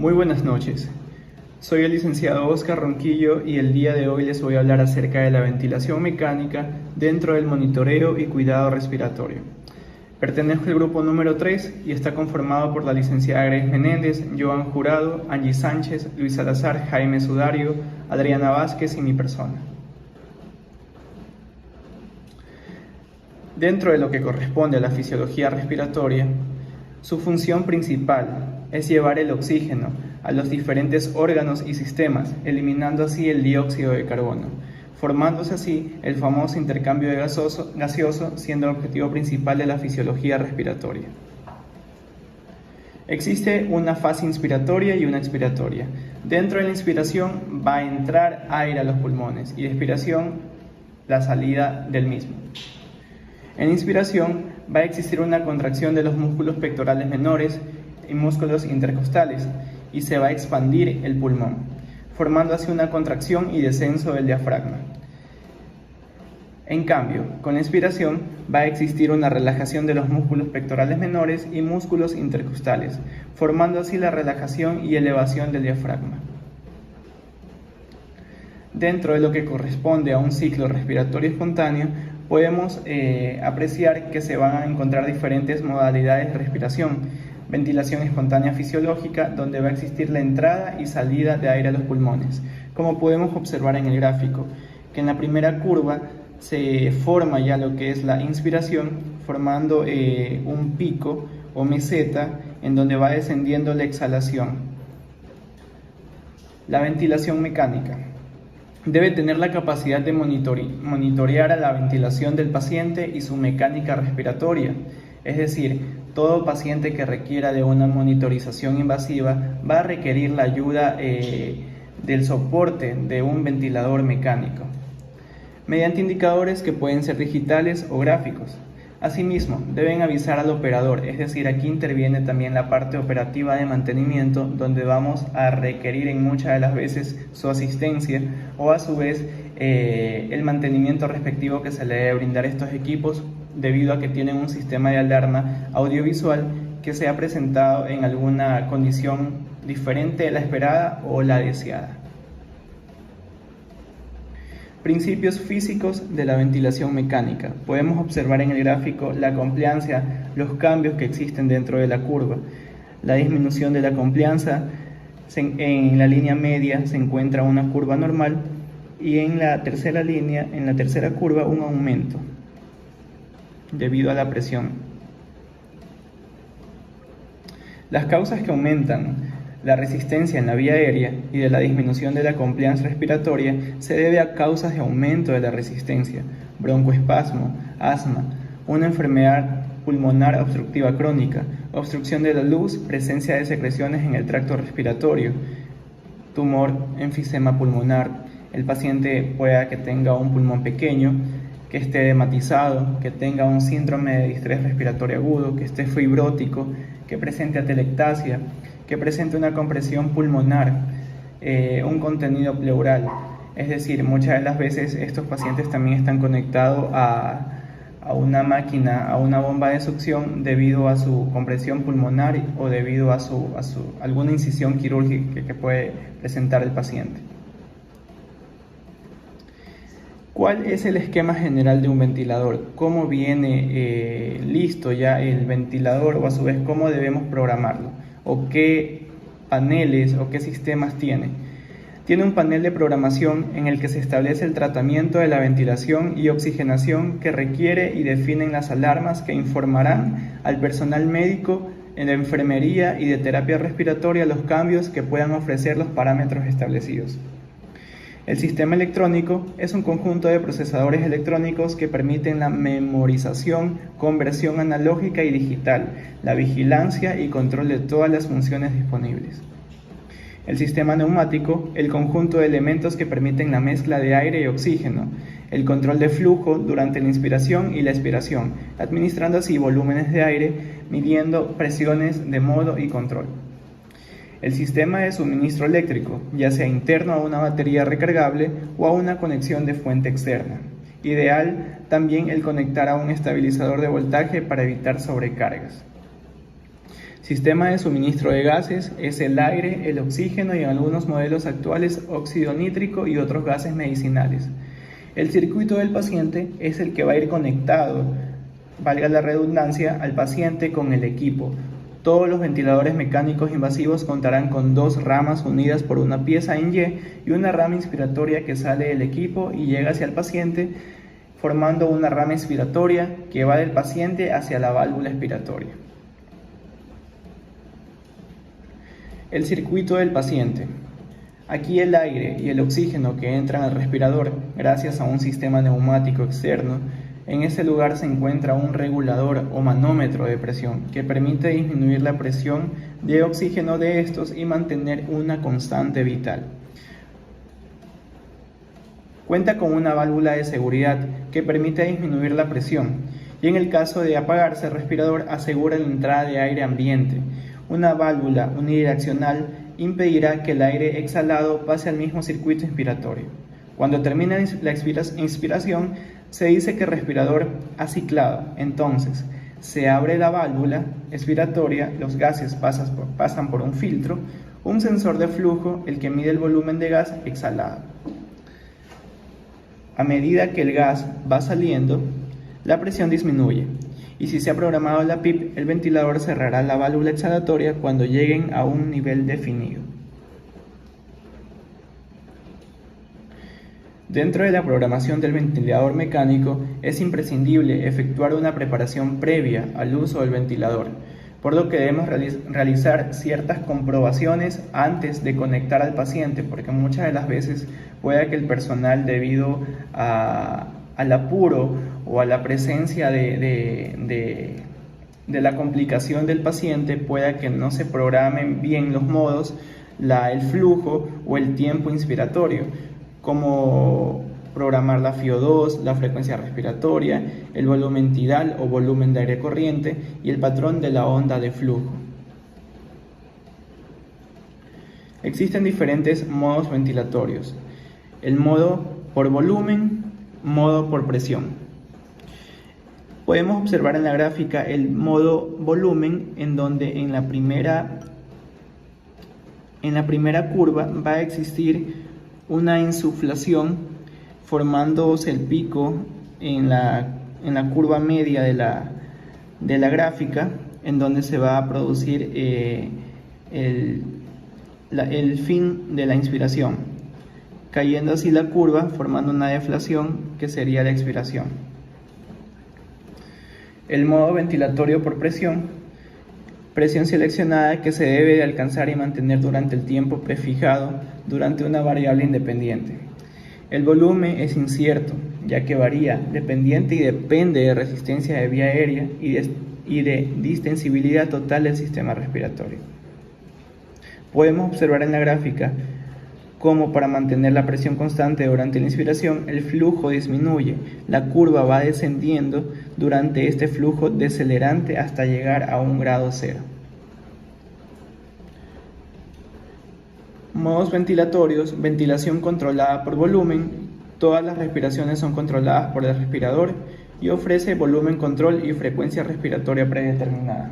Muy buenas noches. Soy el licenciado Oscar Ronquillo y el día de hoy les voy a hablar acerca de la ventilación mecánica dentro del monitoreo y cuidado respiratorio. Pertenezco al grupo número 3 y está conformado por la licenciada Grace Menéndez, Joan Jurado, Angie Sánchez, Luis Salazar, Jaime Sudario, Adriana Vázquez y mi persona. Dentro de lo que corresponde a la fisiología respiratoria, su función principal es llevar el oxígeno a los diferentes órganos y sistemas, eliminando así el dióxido de carbono, formándose así el famoso intercambio de gaseoso, siendo el objetivo principal de la fisiología respiratoria. Existe una fase inspiratoria y una expiratoria. Dentro de la inspiración va a entrar aire a los pulmones y de expiración la salida del mismo. En inspiración va a existir una contracción de los músculos pectorales menores y músculos intercostales y se va a expandir el pulmón, formando así una contracción y descenso del diafragma. En cambio, con la expiración va a existir una relajación de los músculos pectorales menores y músculos intercostales, formando así la relajación y elevación del diafragma. Dentro de lo que corresponde a un ciclo respiratorio espontáneo, podemos apreciar que se van a encontrar diferentes modalidades de respiración. Ventilación espontánea fisiológica, donde va a existir la entrada y salida de aire a los pulmones, como podemos observar en el gráfico, que en la primera curva se forma ya lo que es la inspiración, formando un pico o meseta en donde va descendiendo la exhalación. La ventilación mecánica debe tener la capacidad de monitorear a la ventilación del paciente y su mecánica respiratoria, es decir, todo paciente que requiera de una monitorización invasiva va a requerir la ayuda del soporte de un ventilador mecánico, mediante indicadores que pueden ser digitales o gráficos. Asimismo, deben avisar al operador, es decir, aquí interviene también la parte operativa de mantenimiento, donde vamos a requerir en muchas de las veces su asistencia o a su vez el mantenimiento respectivo que se le debe brindar a estos equipos, debido a que tienen un sistema de alarma audiovisual que se ha presentado en alguna condición diferente de la esperada o la deseada. Principios físicos de la ventilación mecánica. Podemos observar en el gráfico la compliancia, los cambios que existen dentro de la curva. La disminución de la complianza, en la línea media se encuentra una curva normal y en la tercera línea, en la tercera curva, un aumento debido a la presión. Las causas que aumentan la resistencia en la vía aérea y de la disminución de la compliance respiratoria se debe a causas de aumento de la resistencia, broncoespasmo, asma, una enfermedad pulmonar obstructiva crónica, obstrucción de la luz, presencia de secreciones en el tracto respiratorio, tumor, enfisema pulmonar. El paciente pueda que tenga un pulmón pequeño, que esté edematizado, que tenga un síndrome de distrés respiratorio agudo, que esté fibrótico, que presente atelectasia, que presente una compresión pulmonar, un contenido pleural. Es decir, muchas de las veces estos pacientes también están conectados a una máquina, a una bomba de succión debido a su compresión pulmonar o debido a alguna incisión quirúrgica que puede presentar el paciente. ¿Cuál es el esquema general de un ventilador? ¿Cómo viene listo ya el ventilador o a su vez cómo debemos programarlo? ¿O qué paneles o qué sistemas tiene? Tiene un panel de programación en el que se establece el tratamiento de la ventilación y oxigenación que requiere y definen las alarmas que informarán al personal médico en la enfermería y de terapia respiratoria los cambios que puedan ofrecer los parámetros establecidos. El sistema electrónico es un conjunto de procesadores electrónicos que permiten la memorización, conversión analógica y digital, la vigilancia y control de todas las funciones disponibles. El sistema neumático, el conjunto de elementos que permiten la mezcla de aire y oxígeno, el control de flujo durante la inspiración y la expiración, administrando así volúmenes de aire, midiendo presiones de modo y control. El sistema de suministro eléctrico, ya sea interno a una batería recargable o a una conexión de fuente externa. Ideal también el conectar a un estabilizador de voltaje para evitar sobrecargas. Sistema de suministro de gases es el aire, el oxígeno y en algunos modelos actuales óxido nítrico y otros gases medicinales. El circuito del paciente es el que va a ir conectado, valga la redundancia, al paciente con el equipo. Todos los ventiladores mecánicos invasivos contarán con 2 ramas unidas por una pieza en Y y una rama inspiratoria que sale del equipo y llega hacia el paciente, formando una rama inspiratoria que va del paciente hacia la válvula expiratoria. El circuito del paciente. Aquí el aire y el oxígeno que entran al respirador gracias a un sistema neumático externo. En ese lugar se encuentra un regulador o manómetro de presión que permite disminuir la presión de oxígeno de estos y mantener una constante vital. Cuenta con una válvula de seguridad que permite disminuir la presión y en el caso de apagarse el respirador asegura la entrada de aire ambiente. Una válvula unidireccional impedirá que el aire exhalado pase al mismo circuito inspiratorio. Cuando termina la inspiración, se dice que el respirador ha ciclado, entonces se abre la válvula expiratoria, los gases pasan por un filtro, un sensor de flujo, el que mide el volumen de gas exhalado. A medida que el gas va saliendo, la presión disminuye, y si se ha programado la PIP, el ventilador cerrará la válvula exhalatoria cuando lleguen a un nivel definido. Dentro de la programación del ventilador mecánico es imprescindible efectuar una preparación previa al uso del ventilador, por lo que debemos realizar ciertas comprobaciones antes de conectar al paciente, porque muchas de las veces puede que el personal, debido al apuro o a la presencia de la complicación del paciente, pueda que no se programen bien los modos, el flujo o el tiempo inspiratorio, como programar la FiO2, la frecuencia respiratoria, el volumen tidal o volumen de aire corriente y el patrón de la onda de flujo. Existen diferentes modos ventilatorios: el modo por volumen, modo por presión. Podemos observar en la gráfica el modo volumen, en donde en la primera curva va a existir una insuflación, formándose el pico en la curva media de la gráfica, en donde se va a producir el fin de la inspiración, cayendo así la curva, formando una deflación que sería la expiración. El modo ventilatorio por presión seleccionada, que se debe de alcanzar y mantener durante el tiempo prefijado durante una variable independiente. El volumen es incierto, ya que varía dependiente y depende de resistencia de vía aérea y de distensibilidad total del sistema respiratorio. Podemos observar en la gráfica cómo, para mantener la presión constante durante la inspiración, el flujo disminuye, la curva va descendiendo durante este flujo decelerante hasta llegar a 1 grado cero. Modos ventilatorios: ventilación controlada por volumen. Todas las respiraciones son controladas por el respirador y ofrece volumen control y frecuencia respiratoria predeterminada.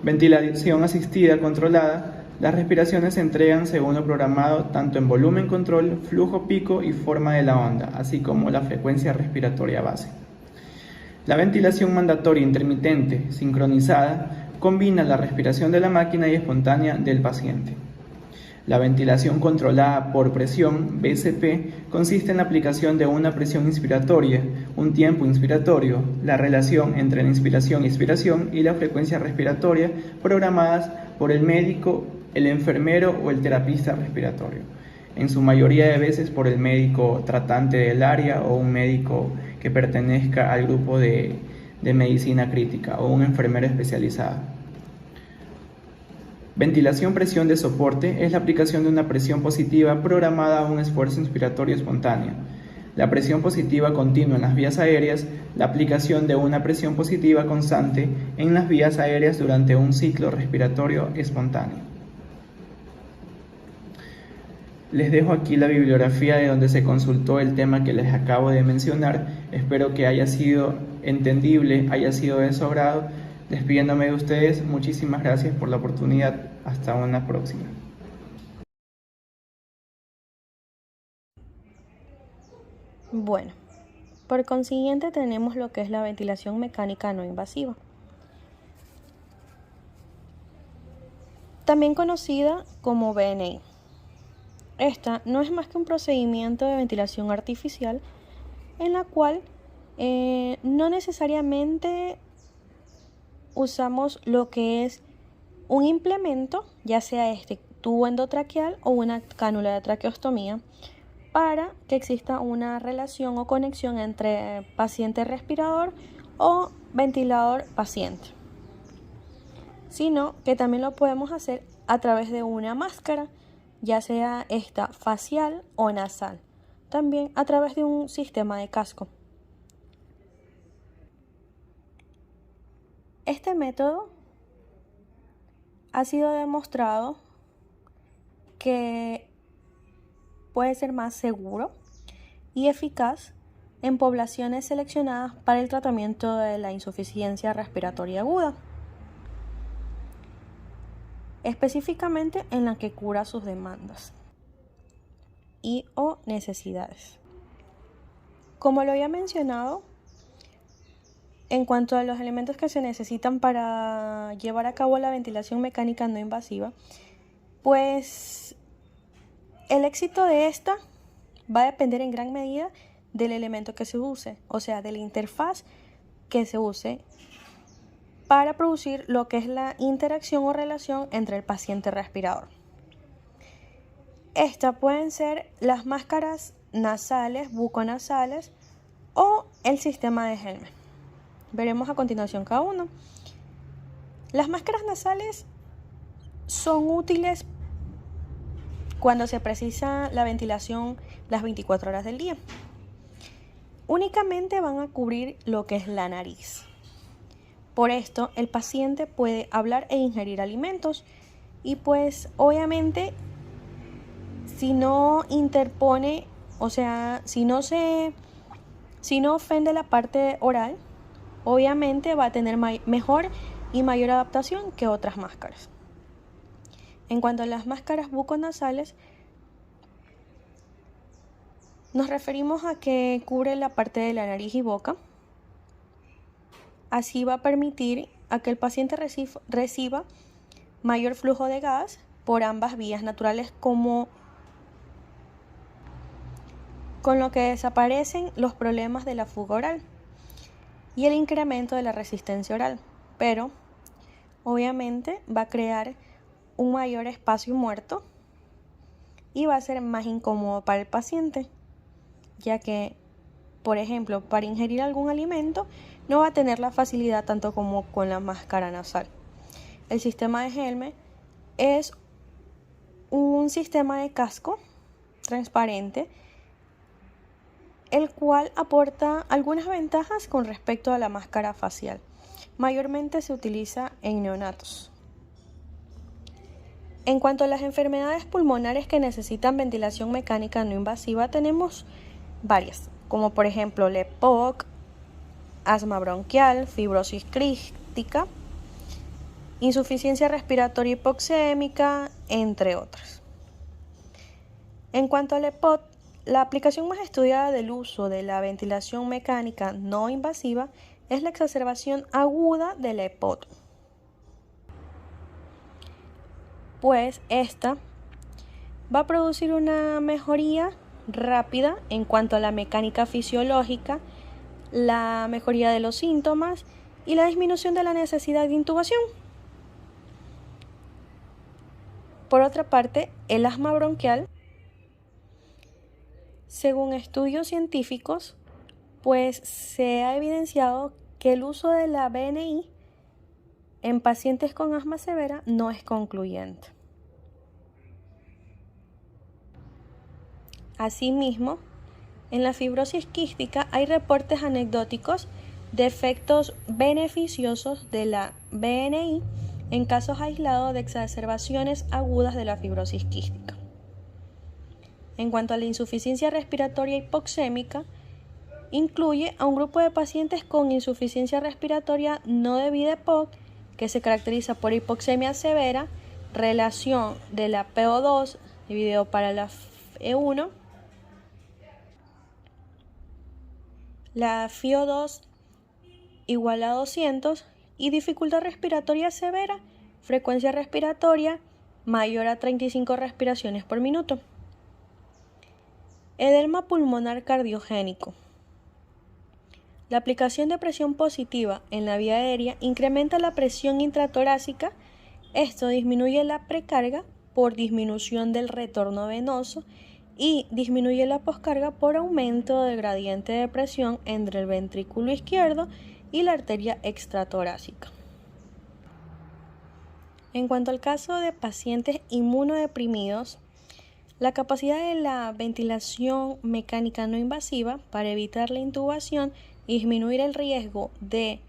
Ventilación asistida controlada. Las respiraciones se entregan según lo programado tanto en volumen control, flujo pico y forma de la onda, así como la frecuencia respiratoria base. La ventilación mandatoria intermitente sincronizada combina la respiración de la máquina y espontánea del paciente. La ventilación controlada por presión, VCP, consiste en la aplicación de una presión inspiratoria, un tiempo inspiratorio, la relación entre la inspiración y expiración y la frecuencia respiratoria programadas por el médico, el enfermero o el terapista respiratorio, en su mayoría de veces por el médico tratante del área o un médico que pertenezca al grupo de medicina crítica o un enfermero especializado. Ventilación presión de soporte es la aplicación de una presión positiva programada a un esfuerzo inspiratorio espontáneo. La presión positiva continua en las vías aéreas, la aplicación de una presión positiva constante en las vías aéreas durante un ciclo respiratorio espontáneo. Les dejo aquí la bibliografía de donde se consultó el tema que les acabo de mencionar. Espero que haya sido entendible, haya sido de su agrado. Despidiéndome de ustedes, muchísimas gracias por la oportunidad. Hasta una próxima. Bueno, por consiguiente tenemos lo que es la ventilación mecánica no invasiva, también conocida como VNI. Esta no es más que un procedimiento de ventilación artificial en la cual no necesariamente usamos lo que es un implemento, ya sea este tubo endotraqueal o una cánula de traqueostomía, para que exista una relación o conexión entre paciente respirador o ventilador paciente, sino que también lo podemos hacer a través de una máscara, ya sea esta facial o nasal, también a través de un sistema de casco. Este método ha sido demostrado que puede ser más seguro y eficaz en poblaciones seleccionadas para el tratamiento de la insuficiencia respiratoria aguda, específicamente en la que cura sus demandas y o necesidades. Como lo había mencionado, en cuanto a los elementos que se necesitan para llevar a cabo la ventilación mecánica no invasiva, pues el éxito de esta va a depender en gran medida del elemento que se use, o sea, de la interfaz que se use para producir lo que es la interacción o relación entre el paciente respirador. Estas pueden ser las máscaras nasales, buconasales o el sistema de Helmer. Veremos a continuación cada uno. Las máscaras nasales son útiles cuando se precisa la ventilación las 24 horas del día. Únicamente van a cubrir lo que es la nariz. Por esto, el paciente puede hablar e ingerir alimentos y pues obviamente si no interpone, o sea, si no ofende la parte oral, obviamente va a tener mejor y mayor adaptación que otras máscaras. En cuanto a las máscaras buconasales, nos referimos a que cubre la parte de la nariz y boca. Así va a permitir a que el paciente reciba mayor flujo de gas por ambas vías naturales, con lo que desaparecen los problemas de la fuga oral y el incremento de la resistencia oral, pero obviamente va a crear un mayor espacio muerto y va a ser más incómodo para el paciente, ya que, por ejemplo, para ingerir algún alimento no va a tener la facilidad tanto como con la máscara nasal. El sistema de Helmer es un sistema de casco transparente, el cual aporta algunas ventajas con respecto a la máscara facial. Mayormente se utiliza en neonatos. En cuanto a las enfermedades pulmonares que necesitan ventilación mecánica no invasiva, tenemos varias, como por ejemplo la EPOC, asma bronquial, fibrosis crística, insuficiencia respiratoria hipoxémica, entre otras. En cuanto a la EPOC, la aplicación más estudiada del uso de la ventilación mecánica no invasiva es la exacerbación aguda de la EPOC, pues esta va a producir una mejoría rápida en cuanto a la mecánica fisiológica, la mejoría de los síntomas y la disminución de la necesidad de intubación. Por otra parte, el asma bronquial, según estudios científicos, pues se ha evidenciado que el uso de la VNI en pacientes con asma severa no es concluyente. Asimismo, en la fibrosis quística hay reportes anecdóticos de efectos beneficiosos de la VNI en casos aislados de exacerbaciones agudas de la fibrosis quística. En cuanto a la insuficiencia respiratoria hipoxémica, incluye a un grupo de pacientes con insuficiencia respiratoria no debida EPOC, que se caracteriza por hipoxemia severa, relación de la PO2 dividido para la E1, la FiO2 igual a 200 y dificultad respiratoria severa, frecuencia respiratoria mayor a 35 respiraciones por minuto. Edema pulmonar cardiogénico. La aplicación de presión positiva en la vía aérea incrementa la presión intratorácica. Esto disminuye la precarga por disminución del retorno venoso y disminuye la poscarga por aumento del gradiente de presión entre el ventrículo izquierdo y la arteria extratorácica. En cuanto al caso de pacientes inmunodeprimidos, la capacidad de la ventilación mecánica no invasiva para evitar la intubación y disminuir el riesgo de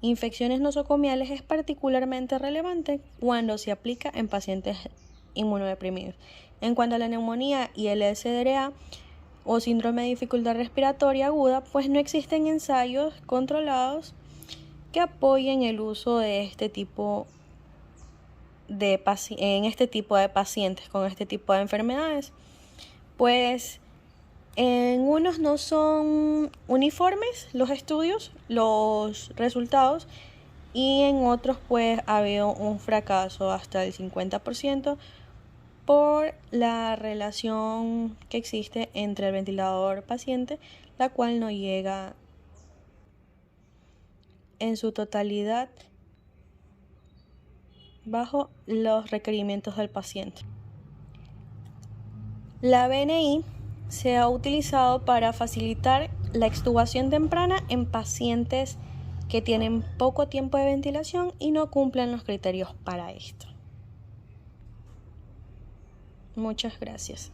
infecciones nosocomiales es particularmente relevante cuando se aplica en pacientes inmunodeprimidos. En cuanto a la neumonía y el SDRA o síndrome de dificultad respiratoria aguda, pues no existen ensayos controlados que apoyen el uso de este tipo de pacientes con este tipo de enfermedades, pues en unos no son uniformes los estudios, los resultados, y en otros pues ha habido un fracaso hasta el 50% por la relación que existe entre el ventilador paciente, la cual no llega en su totalidad bajo los requerimientos del paciente. La BNI se ha utilizado para facilitar la extubación temprana en pacientes que tienen poco tiempo de ventilación y no cumplen los criterios para esto. Muchas gracias.